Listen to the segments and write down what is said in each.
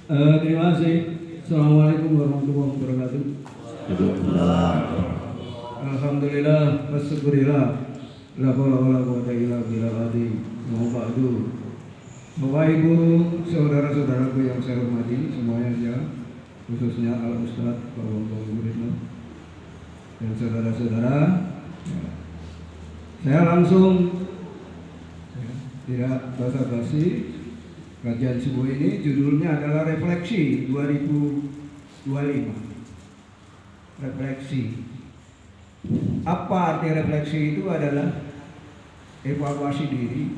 Terima kasih. Assalamualaikum warahmatullahi wabarakatuh. Alhamdulillah, wassyukurillah. La haula wala quwwata illa billahil azim. Wa ba'du. Bapak Ibu, saudara-saudaraku yang saya hormati semuanya ya, khususnya Al Ustadz Bapak Muridno dan saudara-saudara. Saya langsung tidak basa-basi. Kajian subuh ini judulnya adalah Refleksi 2025. Refleksi. Apa arti refleksi itu? Adalah evaluasi diri,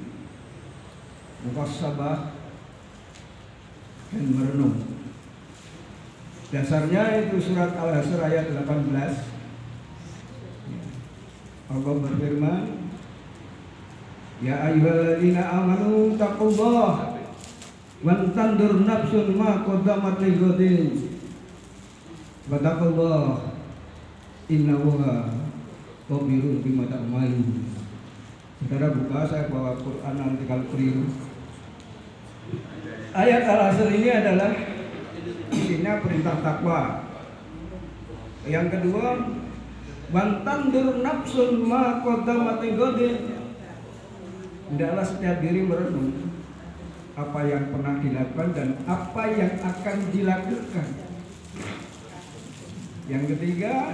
muhasabah, dan merenung. Dasarnya itu surat Al-Hasr ayat 18. Allah berfirman, Ya ayyuhalladzina amanu taqullaha wan tandur nafsun ma qaddamat lighadin wattaqullah innallaha khabirun bima ta'malun. Saudara buka, saya bawa Quran nanti kalau keliru. Ayat Al-Hasr ini adalah isinya perintah takwa. Yang kedua, wan tandur nafsun ma qaddamat lighadin. Hendaklah setiap diri merenung apa yang pernah dilakukan dan apa yang akan dilakukan. Yang ketiga,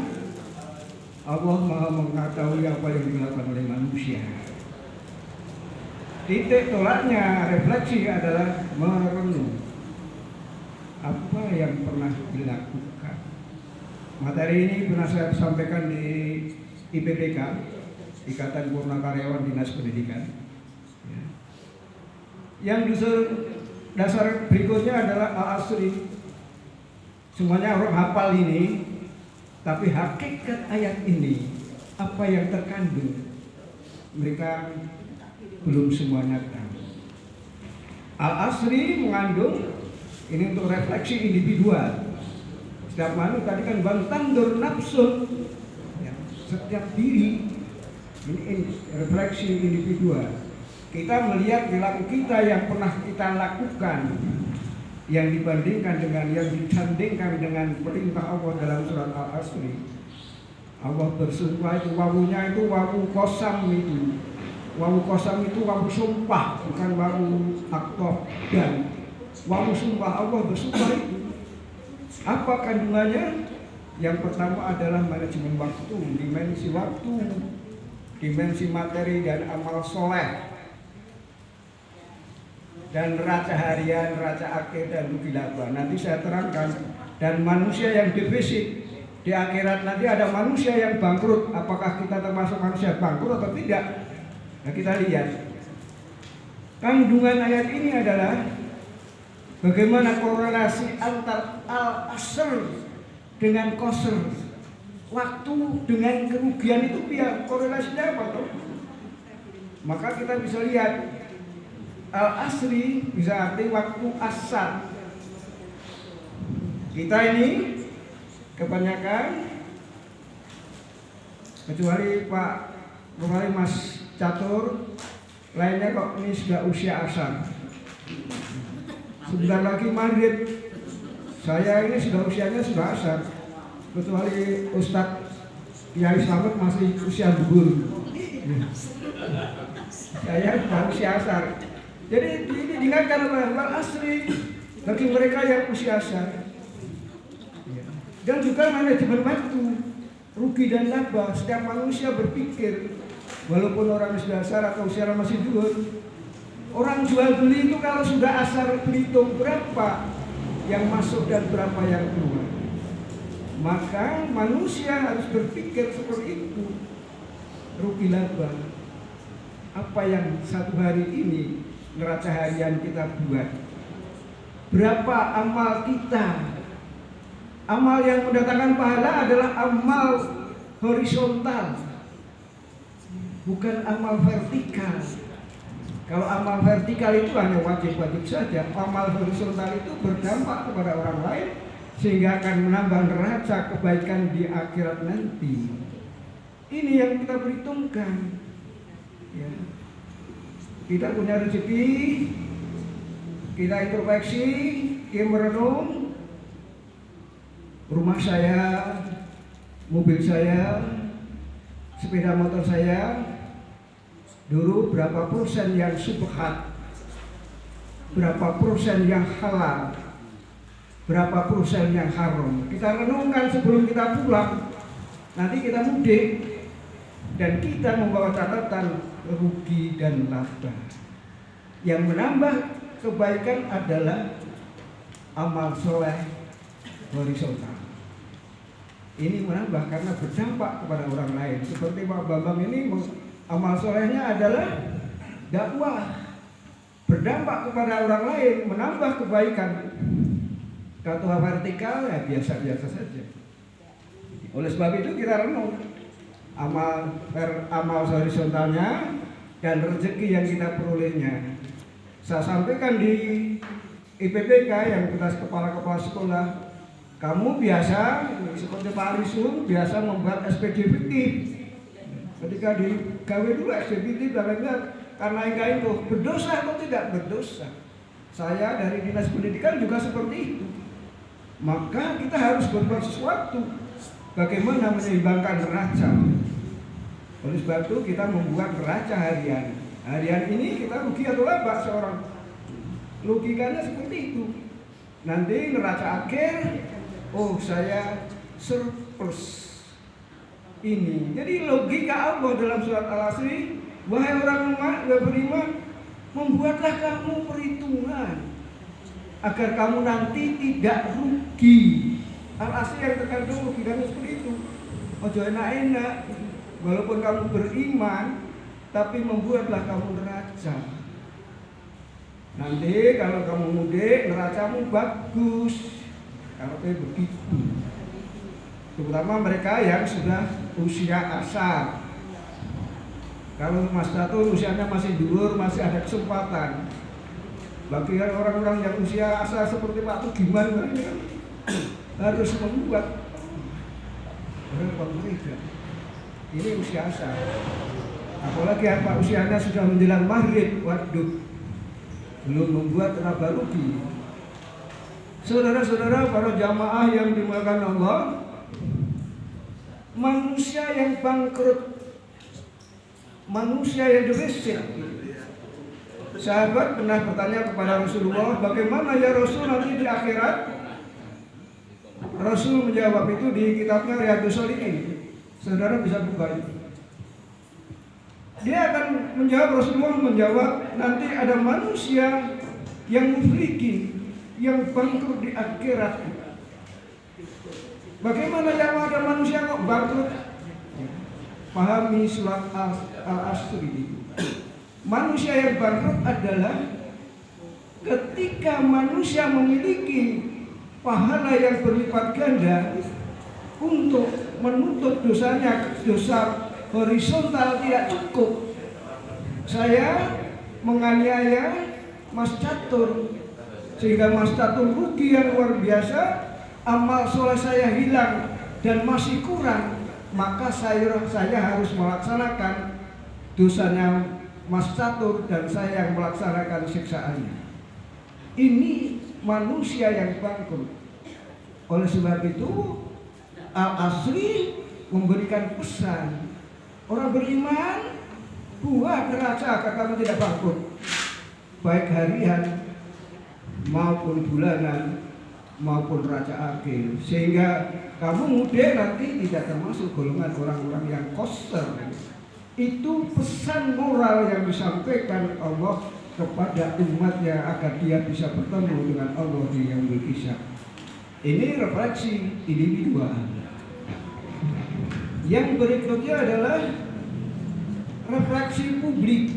Allah Maha mengetahui apa yang dilakukan oleh manusia. Titik tolaknya refleksi adalah merenung apa yang pernah dilakukan. Materi ini pernah saya sampaikan di IPPK, Ikatan Purna Karyawan Dinas Pendidikan. Yang dasar berikutnya adalah Al-Asri. Semuanya orang hafal ini, tapi hakikat ayat ini, apa yang terkandung, mereka belum semuanya tahu. Al-Asri mengandung ini untuk refleksi individual. Setiap manusia tadi kan bantandur nafsun, ya, setiap diri ini refleksi individual. Kita melihat perilaku kita yang pernah kita lakukan, yang dibandingkan dengan, yang disandingkan dengan perintah Allah dalam surat Al-Asri. Allah bersumpah itu, wawunya itu wawu kosam itu. Wawu kosam itu wawu sumpah, bukan wawu aktof. Dan wawu sumpah, Allah bersumpah itu. Apa kandungannya? Yang pertama adalah manajemen waktu, dimensi waktu, dimensi materi dan amal soleh, dan neraca harian, neraca akhir, dan rugi laba. Nanti saya terangkan. Dan manusia yang defisit di akhirat nanti ada manusia yang bangkrut. Apakah kita termasuk manusia bangkrut atau tidak? Nah, kita lihat. Kandungan ayat ini adalah bagaimana korelasi antar al-asr dengan qasr. Waktu dengan kerugian itu biar korelasinya apa toh? Maka kita bisa lihat Al-Asri bisa arti waktu asar. Kita ini kebanyakan, kecuali Mas Catur, lainnya kok ini sudah usia asar. Sebentar lagi maghrib. Saya ini sudah usianya sudah asar. Kecuali Ustadz Kiai Slamet masih usia duhur. Saya sudah usia asar. Jadi ini diingatkan oleh Al-Asri bagi mereka yang usia asar. Dan juga manajemen waktu, rugi dan laba. Setiap manusia berpikir, walaupun orang sudah asar atau usia masih duhur, orang jual beli itu kalau sudah asar berhitung berapa yang masuk dan berapa yang keluar. Maka manusia harus berpikir seperti itu, rugi laba. Apa yang satu hari ini neraca harian kita buat, berapa amal kita. Amal yang mendatangkan pahala adalah amal horizontal, bukan amal vertikal. Kalau amal vertikal itu hanya wajib-wajib saja. Amal horizontal itu berdampak kepada orang lain, sehingga akan menambah neraca kebaikan di akhirat nanti. Ini yang kita perhitungkan, ya. Kita punya rezeki, kita introspeksi, merenung, rumah saya, mobil saya, sepeda motor saya, dulu berapa persen yang subhat, berapa persen yang halal, berapa persen yang haram. Kita renungkan sebelum kita pulang. Nanti kita mudik dan kita membawa catatan rugi dan laba. Yang menambah kebaikan adalah amal soleh horizontal. Ini menambah karena berdampak kepada orang lain. Seperti Pak Bambang ini, amal solehnya adalah dakwah, berdampak kepada orang lain, menambah kebaikan. Kalau vertikal ya biasa-biasa saja. Oleh sebab itu kita renung amal horizontalnya dan rezeki yang kita perolehnya. Saya sampaikan di IPPK yang bekas kepala-kepala sekolah, kamu biasa seperti Pak Arisun biasa membuat SPD fiktif. Ketika digawe dulu SPD fiktif, karena enggak itu berdosa atau tidak berdosa. Saya dari Dinas Pendidikan juga seperti itu. Maka kita harus berbuat sesuatu. Bagaimana menyeimbangkan neraca? Oleh sebab itu kita membuat neraca harian. Harian ini kita rugi atau laba seorang. Logikanya seperti itu. Nanti neraca akhir, oh saya surplus ini. Jadi logika Allah dalam surat Al-Asri, wahai orang beriman, membuatlah kamu perhitungan agar kamu nanti tidak rugi. Al-Asri yang terkandung logikanya seperti itu. Ojo enak-enak, walaupun kamu beriman, tapi membuatlah kamu neraca. Nanti kalau kamu mudik, neracamu bagus. Kalau kayak begitu, terutama mereka yang sudah usia asar. Kalau Mas Catur usianya masih dulur, masih ada kesempatan. Bagi orang-orang yang usia asar seperti Pak itu gimana ini kan? Harus membuat mereka. Ini usia asar. Apalagi apa usianya sudah menjelang maghrib, waduh, belum membuat raba rugi. Saudara-saudara, para jamaah yang dimuliakan Allah, manusia yang bangkrut, manusia yang defisit. Sahabat pernah bertanya kepada Rasulullah, bagaimana ya Rasul nanti di akhirat? Rasul menjawab itu di kitabnya Riyadhus Shalihin. Saudara bisa buka itu. Dia akan menjawab, Rasulullah menjawab, nanti ada manusia yang muflikin, yang bangkrut di akhirat. Bagaimana yang ada manusia kok bangkrut? Pahami surat Al-Asri. Manusia yang bangkrut adalah ketika manusia memiliki pahala yang berlipat ganda untuk menutup dosanya, dosa horizontal tidak cukup. Saya menganiaya Mas Catur sehingga Mas Catur rugi yang luar biasa, amal soleh saya hilang dan masih kurang, maka saya harus melaksanakan dosanya Mas Catur dan saya yang melaksanakan siksaannya. Ini manusia yang bangkrut. Oleh sebab itu Al-Asri memberikan pesan, orang beriman buat neraca agar kamu tidak bangkrut, baik harian maupun bulanan maupun neraca akhir, sehingga kamu mudik nanti tidak termasuk golongan orang-orang yang koster. Itu pesan moral yang disampaikan Allah kepada umatnya agar dia bisa bertemu dengan Allah di yaumul hisab. Ini refleksi individual. Yang berikutnya adalah refleksi publik.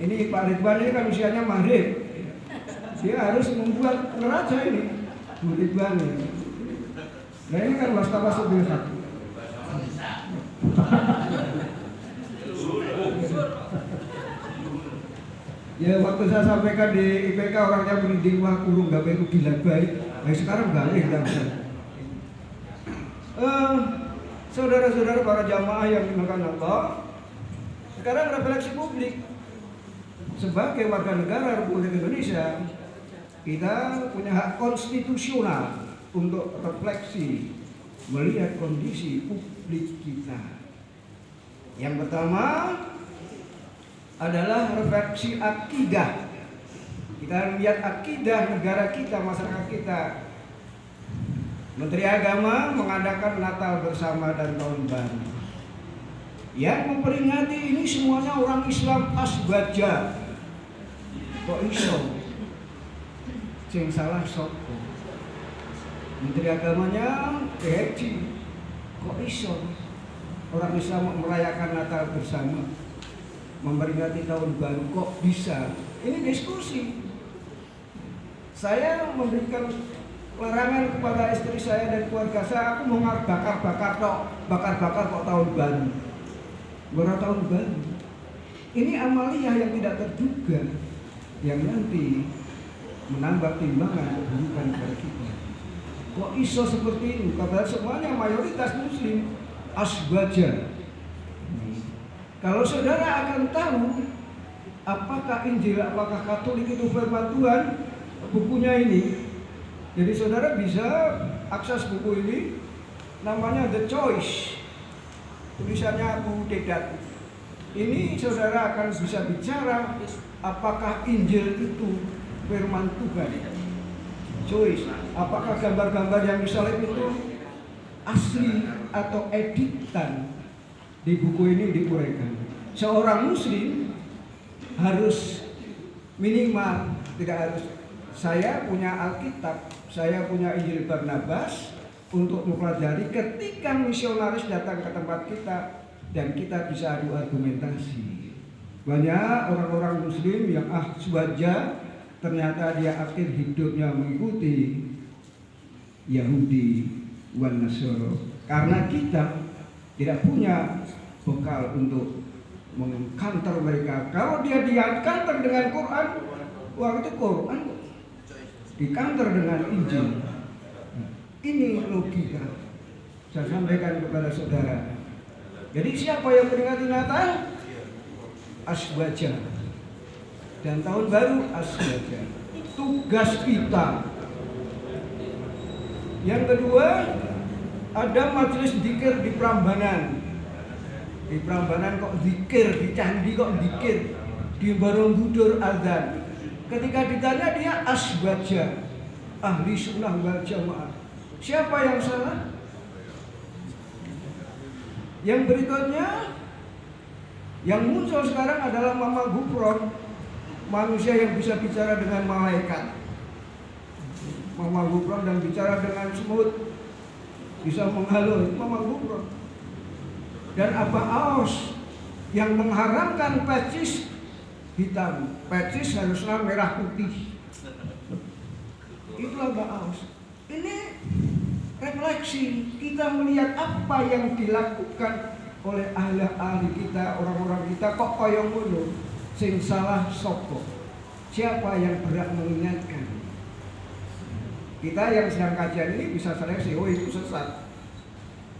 Ini Pak Ridwan ini kan usianya maghrib. Dia harus membuat neraca ini, Bu Ridwan ini. Nah ini kan wastafas bil haq. Ya waktu saya sampaikan di IPK orangnya merinding, wah kurung gak perlu gila baik. Nah sekarang balik kita bisa. Saudara-saudara para jamaah yang dimuliakan Allah, sekarang refleksi publik sebagai warga negara Republik Indonesia, Kita punya hak konstitusional untuk refleksi melihat kondisi publik kita. Yang pertama adalah refleksi akidah. Kita lihat akidah negara kita, masyarakat kita. Menteri Agama mengadakan Natal bersama dan Tahun Baru. Yang memperingati ini semuanya orang Islam asbaja. Kok iso? Sing salah sopo? Menteri Agamanya PHC. Kok iso? Orang Islam merayakan Natal bersama, memperingati Tahun Baru, kok bisa? Ini diskusi. Saya memberikan larangan kepada istri saya dan keluarga saya, aku mau bakar-bakar kok Tahun Baru. Tahun Baru. Ini amaliyah yang tidak terduga, yang nanti menambah timbangan keburukan kepada kita. Kok iso seperti ini? Karena semuanya mayoritas Muslim asbaja. Kalau saudara akan tahu apakah Injil, apakah Katolik itu firman Tuhan, bukunya ini, jadi saudara bisa akses buku ini, namanya The Choice, tulisannya Abu Dedat. Ini saudara akan bisa bicara apakah Injil itu firman Tuhan. Choice, apakah gambar-gambar yang disalib itu asli atau editan. Di buku ini diuraikan. Seorang Muslim harus minimal, tidak harus, saya punya Alkitab, saya punya Injil Barnabas untuk mempelajari ketika misionaris datang ke tempat kita dan kita bisa adu argumentasi. Banyak orang-orang Muslim yang aswaja, ternyata dia akhir hidupnya mengikuti Yahudi wan Nasara, karena kita tidak punya bekal untuk mengkanter mereka. Kalau dia dikanter dengan Quran, wah itu Quran dikanter dengan Injil. Ini logika. Saya sampaikan kepada saudara. Jadi siapa yang memperingati Natal? Aswaja. Dan Tahun Baru aswaja. Tugas kita. Yang kedua, ada majelis zikir di Prambanan. Di Prambanan kok zikir, di candi kok zikir, di Borobudur azan. Ketika ditanya dia asbaja, ahli sunnah wal jamaah. Siapa yang salah? Yang berikutnya, yang muncul sekarang adalah Mama Gufron, manusia yang bisa bicara dengan malaikat. Mama Gufron dan bicara dengan semut, bisa menghalau, itu Mama Gufron. Dan Abah Aos yang mengharamkan patsis hitam, patsis harusnya merah putih. Itu Abah Aos. Ini refleksi, kita melihat apa yang dilakukan oleh ahli-ahli kita, orang-orang kita, kok koyong ngono, sing salah sopo. Siapa yang berhak mengingatkan? Kita yang sedang kajian ini bisa seleksi, oh itu sesat.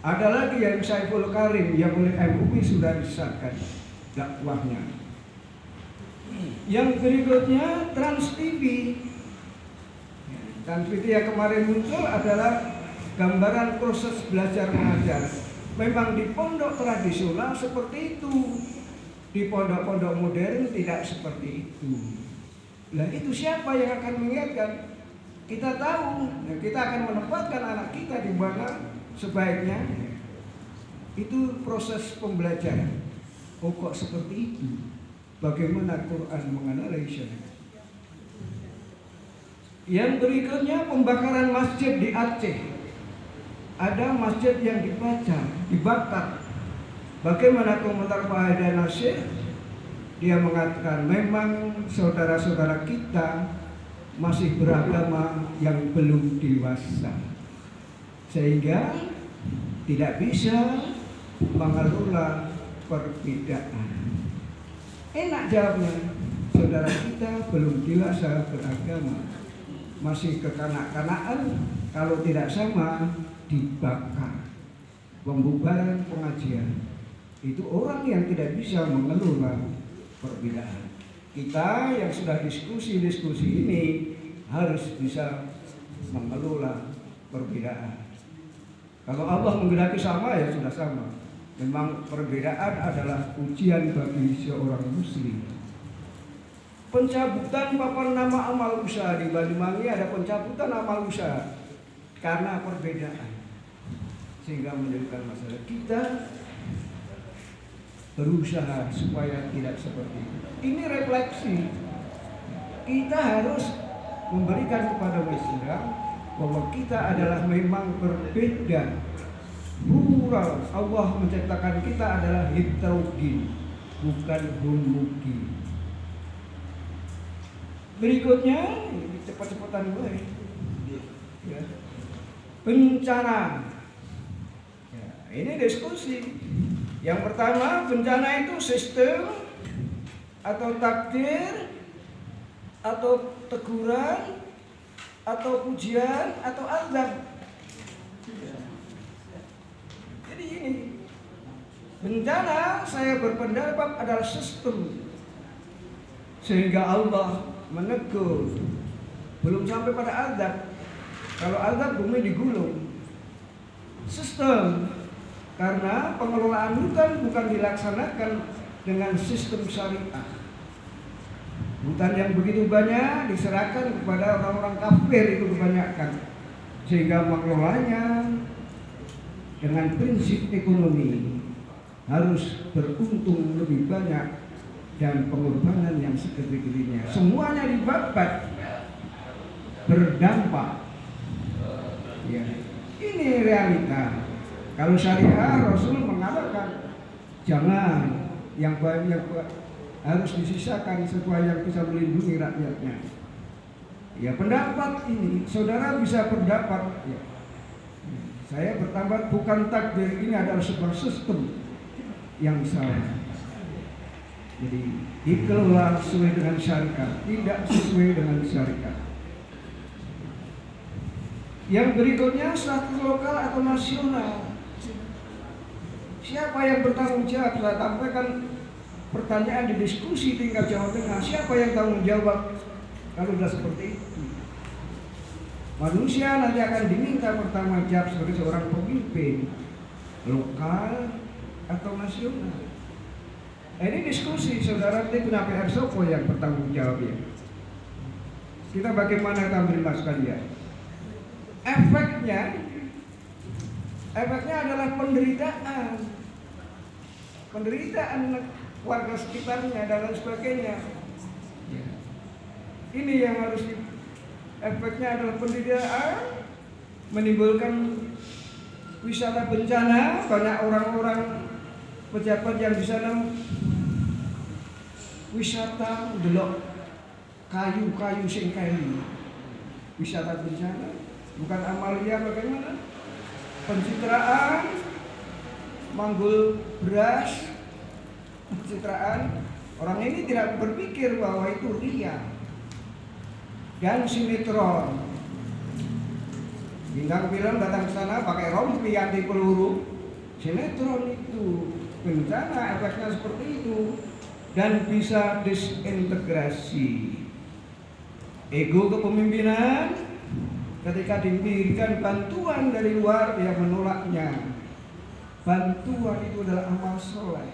Ada lagi yang Saiful Karim yang oleh MUI sudah disahkan dakwahnya. Yang berikutnya Trans TV. Trans TV yang kemarin muncul adalah gambaran proses belajar mengajar. Memang di pondok tradisional seperti itu, di pondok-pondok modern tidak seperti itu. Nah itu siapa yang akan mengingatkan? Kita tahu, kita akan menempatkan anak kita di mana sebaiknya. Itu proses pembelajaran. Oh kok seperti itu? Bagaimana Quran menganalisa? Yang berikutnya pembakaran masjid di Aceh. Ada masjid yang dibakar. Bagaimana komentar Pak Haidar Nasir? Dia mengatakan memang saudara-saudara kita masih beragama yang belum dewasa, sehingga tidak bisa mengelola perbedaan. Enak jawabnya, saudara kita belum dewasa beragama, masih kekanak-kanakan, kalau tidak sama dibakar. Pembubaran pengajian itu orang yang tidak bisa mengelola perbedaan. Kita yang sudah diskusi ini harus bisa mengelola perbedaan. Kalau Allah menghendaki sama ya sudah sama. Memang perbedaan adalah ujian bagi seorang muslim. Pencabutan papan nama amal usaha di Banyuwangi, ada pencabutan amal usaha karena perbedaan, sehingga menjadikan masalah. Kita berusaha supaya tidak seperti itu. Ini refleksi. Kita harus memberikan kepada masyarakat bahwa kita adalah memang berbeda, plural. Allah menciptakan kita adalah heterogen, bukan homogen. Berikutnya, cepat-cepatan gue. Ya. Bencana. Ya, ini diskusi. Yang pertama, bencana itu sistem atau takdir atau teguran atau pujian atau azab. Jadi ini bencana, saya berpendapat adalah sistem, sehingga Allah menegur. Belum sampai pada azab. Kalau azab bumi digulung. Sistem, karena pengelolaan hutan bukan dilaksanakan dengan sistem syariah. Hutan yang begitu banyak diserahkan kepada orang-orang kafir itu kebanyakan, sehingga mengelolanya dengan prinsip ekonomi harus beruntung lebih banyak dan pengorbanan yang segede-gedenya. Semuanya dibabat, berdampak. Ya, ini realita. Kalau syariah, Rasul mengatakan jangan, yang banyak harus disisakan supaya yang bisa melindungi rakyatnya. Ya, pendapat ini, saudara bisa berpendapat. Ya. Saya berpendapat bukan takdir, ini adalah sebuah sistem yang salah. Jadi dikelola sesuai dengan syariat, tidak sesuai dengan syariat. Yang berikutnya, status lokal atau nasional. Siapa yang bertanggung jawab? Saya sampaikan pertanyaan di diskusi tingkat Jawa Tengah. Siapa yang tanggung jawab kalau sudah seperti itu? Manusia nanti akan diminta bertanggung jawab sebagai seorang pemimpin lokal atau nasional. Ini diskusi, saudara, ini punya PR Sopo yang bertanggung jawab ya. Kita bagaimana tampil mas kalian? Efeknya adalah penderitaan warga sekitarnya dan lain sebagainya. Ini yang harus efeknya adalah penderitaan, menimbulkan wisata bencana, banyak orang-orang pejabat yang di sana wisata delok kayu-kayu sing kayu. Wisata bencana, bukan amalia bagaimana? Pencitraan, manggul beras, pencitraan. Orang ini tidak berpikir bahwa itu ria. Dan sinetron. Bintang film datang ke sana pakai rompi anti peluru. Sinetron itu bencana, efeknya seperti itu. Dan bisa disintegrasi. Ego kepemimpinan, ketika diberikan bantuan dari luar, dia menolaknya. Bantuan itu adalah amal soleh.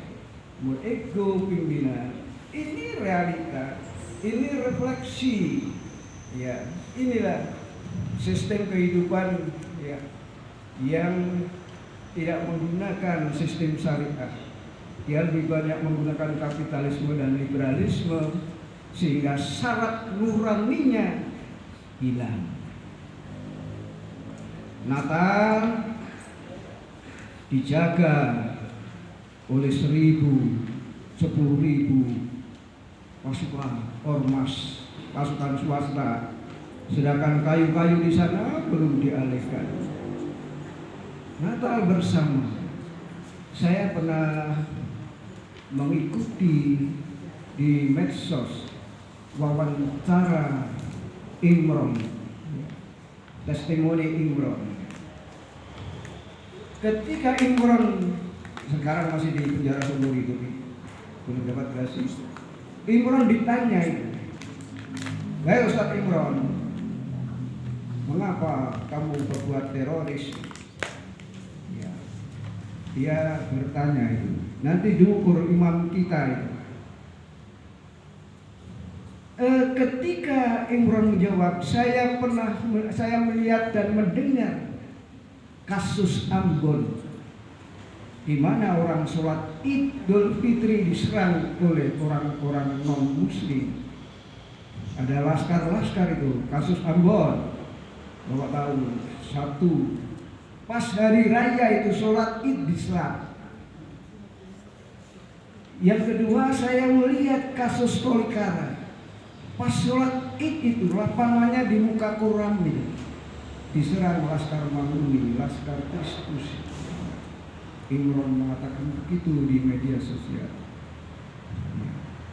Ego pimpinan. Ini realita, ini refleksi. Ya, inilah sistem kehidupan ya, yang tidak menggunakan sistem syariah. Dia lebih banyak menggunakan kapitalisme dan liberalisme, sehingga syarat nuraninya hilang. Natal dijaga oleh 1.000, 10.000 pasukan ormas, pasukan swasta, sedangkan kayu-kayu di sana belum dialihkan. Natal bersama. Saya pernah mengikuti di medsos wawancara Imron, testimoni Imron. Ketika Imron sekarang masih di penjara seumur hidup, belum dapat gerasi. Imron ditanya itu, "Hai Ustaz Imron, mengapa kamu berbuat teroris? Ya. Dia bertanya itu. Nanti diukur imam kita itu. Ketika Imron menjawab, saya melihat dan mendengar kasus Ambon, di mana orang sholat Idul Fitri diserang oleh orang-orang non-Muslim. Ada laskar-laskar itu, kasus Ambon. Bapak tahu, satu pas hari raya itu sholat Id diserang. Yang kedua, saya melihat kasus Tolikara. Pas sholat Id itu lapangannya di muka Koramil diserang laskar Maghuni, laskar Kristus. Imron mengatakan begitu di media sosial.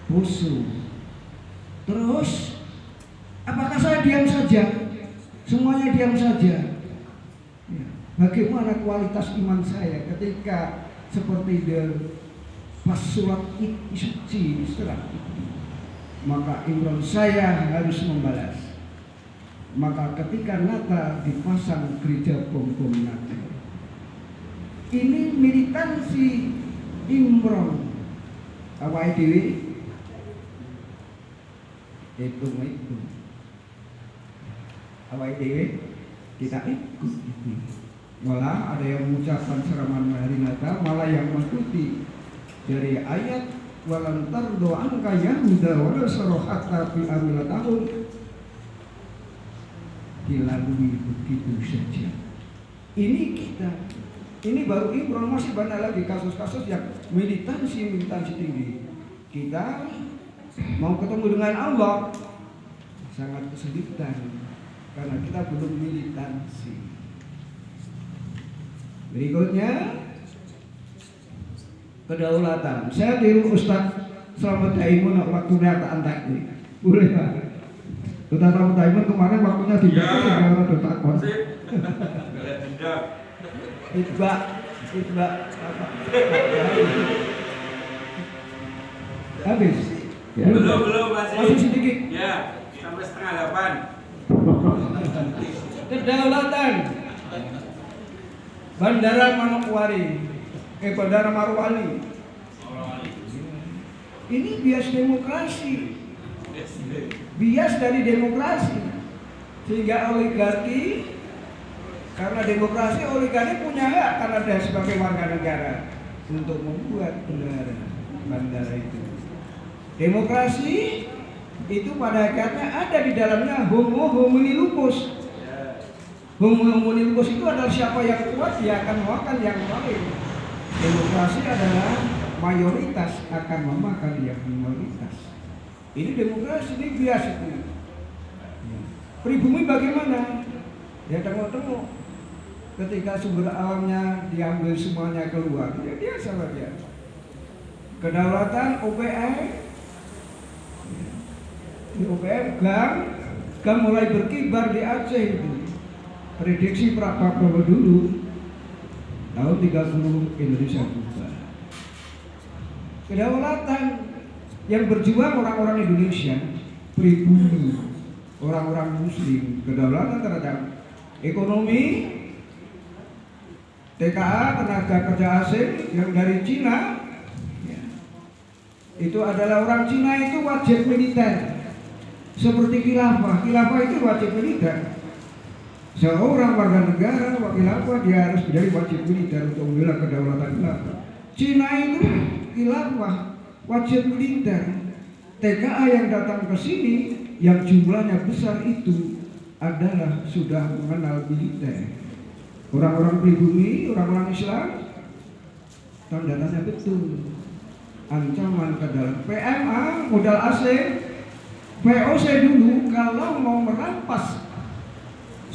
Poso. Terus apakah saya diam saja? Semuanya diam saja. Ya. Bagaimana kualitas iman saya ketika seperti pas sholat Id suci diserang? Maka Imron, saya harus membalas. Maka ketika Natal dipasang gereja bom-bom Natal. Ini militansi Imron. Awake dhewe itu. Awake dhewe kita ikut. Malah ada yang mengucapkan siraman hari Natal, malah yang mengikuti dari ayat walan tardo anka yahuda wa nasara hatta fi amil tahun, dilalui begitu saja. Ini baru Imron, masih banyak lagi kasus-kasus yang militansi tinggi. Kita mau ketemu dengan Allah sangat kesulitan karena kita belum militansi. Berikutnya kedaulatan. Saya tiru Ustaz Slamet Daimun waktu nyataan tadi. Boleh Pak? Ustaz Slamet Daimun kemarin waktunya dibaca sehingga orang udah takut. Itbak apa? Habis? Ya. Belum masih sedikit. Ya, sampai 7:30. Kedaulatan. Bandara Manokwari. Bandara Marwali. Ini bias demokrasi. Bias dari demokrasi. Sehingga oligarki, karena demokrasi, oligarki punya hak karena dia sebagai warga negara untuk membuat bandara itu. Demokrasi itu pada hakikatnya ada di dalamnya homo homini lupus. Homo homini lupus itu adalah siapa yang kuat dia akan memakan yang lain. Demokrasi adalah mayoritas akan memakan yang minoritas. Ini demokrasi, ini bias itu. Pribumi bagaimana? Ya tengok-tengok. Ketika sumber alamnya diambil semuanya keluar, ya biasa lah dia. Kedaulatan OPM, di OPM GAM mulai berkibar di Aceh itu. Prediksi Pak Prabowo dulu tahun 30 Indonesia bubar. Kedaulatan yang berjuang orang-orang Indonesia, pribumi, orang-orang Muslim, kedaulatan terhadap ekonomi, TKA, tenaga kerja asing yang dari Cina, ya. Itu adalah orang Cina itu wajib militer, seperti khilafah itu wajib militer. Seorang warga negara khilafah dia harus menjadi wajib militer untuk membela kedaulatan khilafah. Cina itu khilafah wajib militer. TKA yang datang ke sini yang jumlahnya besar itu adalah sudah mengenal militer. Orang-orang pribumi, orang-orang Islam tanda tanya betul ancaman ke dalam PMA, modal asing, VOC dulu kalau mau merampas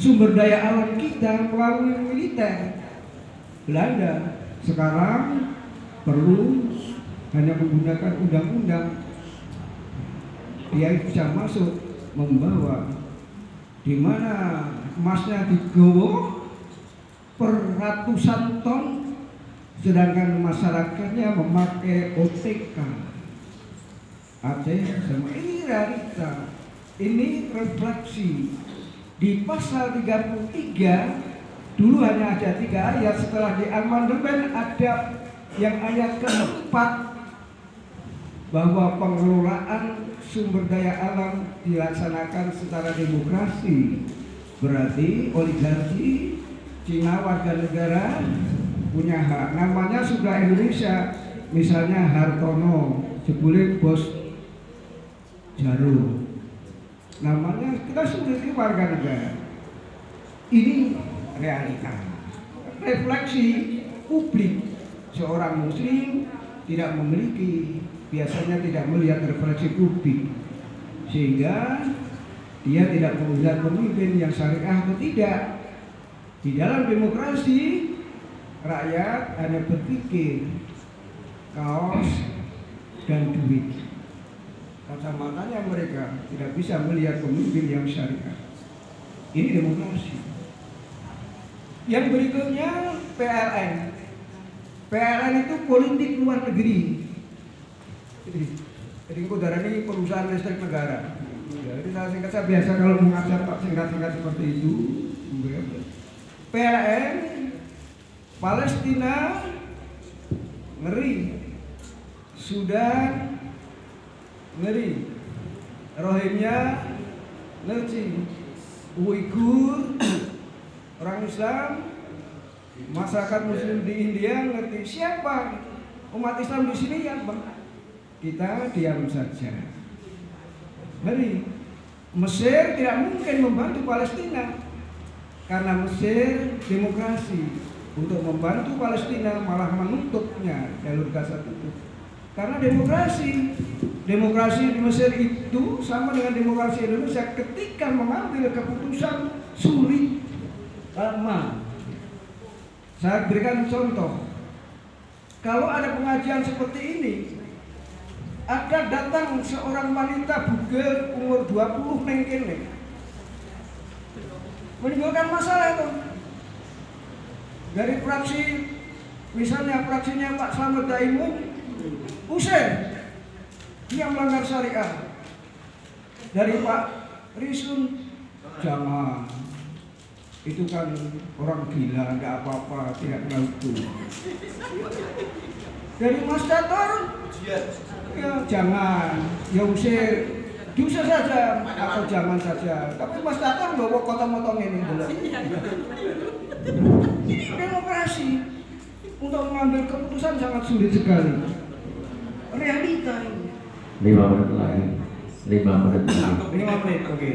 sumber daya alam kita melalui militer. Belanda sekarang perlu hanya menggunakan undang-undang, dia bisa masuk membawa di mana emasnya digowo per ratusan ton, sedangkan masyarakatnya memakai OTK. Aceh sama ini realita, ini refleksi Di pasal 33 dulu hanya ada 3 ayat, setelah di amandemen ada yang ayat keempat, bahwa pengelolaan sumber daya alam dilaksanakan secara demokrasi. Berarti oligarki Cina warga negara punya hak. Namanya sudah Indonesia, misalnya Hartono, jebule bos Jarum. Namanya kita sudah warga negara. Ini realita. Refleksi publik, seorang muslim tidak memiliki, biasanya tidak melihat refleksi publik, sehingga dia tidak melihat pemimpin yang syariah atau tidak. Di dalam demokrasi, rakyat hanya berpikir kaos dan duit. Kacamatanya mereka tidak bisa melihat pemimpin yang syariah. Ini demokrasi. Yang berikutnya PLN. PLN itu politik luar negeri. Jadi saudara ini perusahaan listrik negara. Jadi saya biasa kalau mengajar tak singkat-singkat seperti itu. PLN Palestina ngeri, Sudan ngeri, Rohingya ngeri, Uighur orang Islam, masyarakat Muslim di India ngerti. Siapa umat Islam di sini ya bang? Kita diam saja. Ngeri. Mesir tidak mungkin membantu Palestina karena Mesir demokrasi. Untuk membantu Palestina malah menutupnya jalur Gaza tutup. Karena demokrasi di Mesir itu sama dengan demokrasi Indonesia, ketika mengambil keputusan sulit, lama. Saya berikan contoh. Kalau ada pengajian seperti ini, ada datang seorang wanita bugil umur 20 nengkene, menimbulkan masalah itu. Dari fraksi, misalnya fraksinya Pak Slamet Daimun, usir, dia melanggar syariah. Dari Pak Risun, jangan, itu kan orang gila, enggak apa-apa, tidak tahu. Dari Mas Dator, ya jangan, ya usir, diusir saja atau jangan saja. Tapi Mas Dator bawa kota-motong ini dulu. Ini demokrasi. Untuk mengambil keputusan sangat sulit sekali. Realita ini. 5 menit lagi. 5 menit lagi. 5 menit, oke.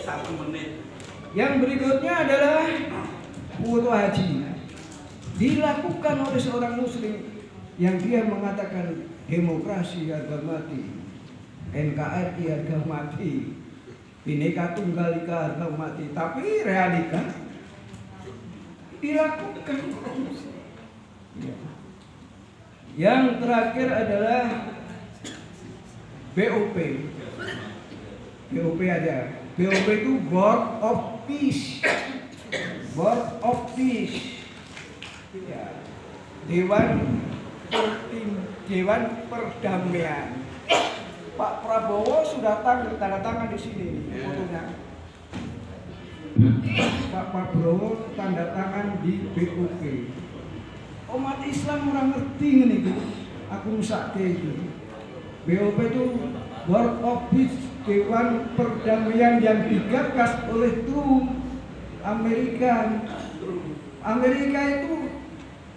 1 menit. Yang berikutnya adalah foto haji. Dilakukan oleh seorang muslim yang dia mengatakan demokrasi harga mati, NKRI harga mati, Bhinneka Tunggal Ika harga mati, tapi realita dilakukan. Yang terakhir adalah BOP. BOP aja. BOP itu Board of Peace. Board of Peace. Ya. Dewan Perdamaian. Pak Prabowo sudah tanda tangan di sini fotonya. Pak Prabowo tanda tangan di BOP. Umat Islam orang ngerti ini, aku musake itu. BOP itu Board of Peace, Dewan Perdamaian yang digagas oleh Trump, Amerika. Amerika itu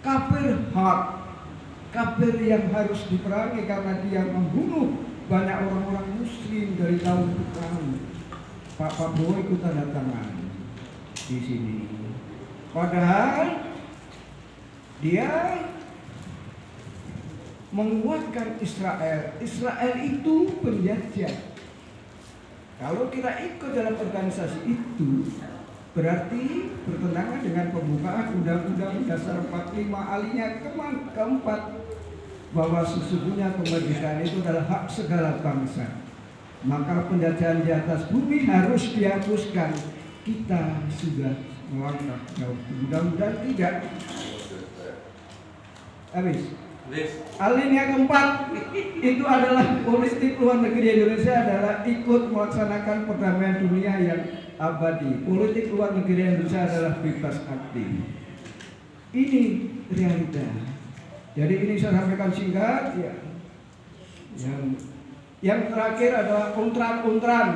kafir hak, kafir yang harus diperangi karena dia membunuh banyak orang-orang Muslim dari tahun ke tahun. Pak Prabowo ikut tanda tangan di sini. Padahal dia menguatkan Israel. Israel itu penjajah. Kalau kita ikut dalam organisasi itu, berarti bertentangan dengan pembukaan Undang-Undang Dasar 45 alinya keempat, bahwa sesungguhnya kemerdekaan itu adalah hak segala bangsa. Maka penjajahan di atas bumi harus dihapuskan. Kita sudah melangkah jauh. Mudah-mudahan tidak. Habis. Alinea keempat itu adalah politik luar negeri Indonesia adalah ikut melaksanakan perdamaian dunia yang abadi. Politik luar negeri Indonesia adalah bebas aktif. Ini realita. Jadi ini saya sampaikan singkat ya. Yang terakhir adalah untran.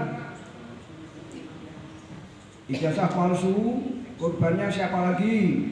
Ijazah palsu, korbannya siapa lagi?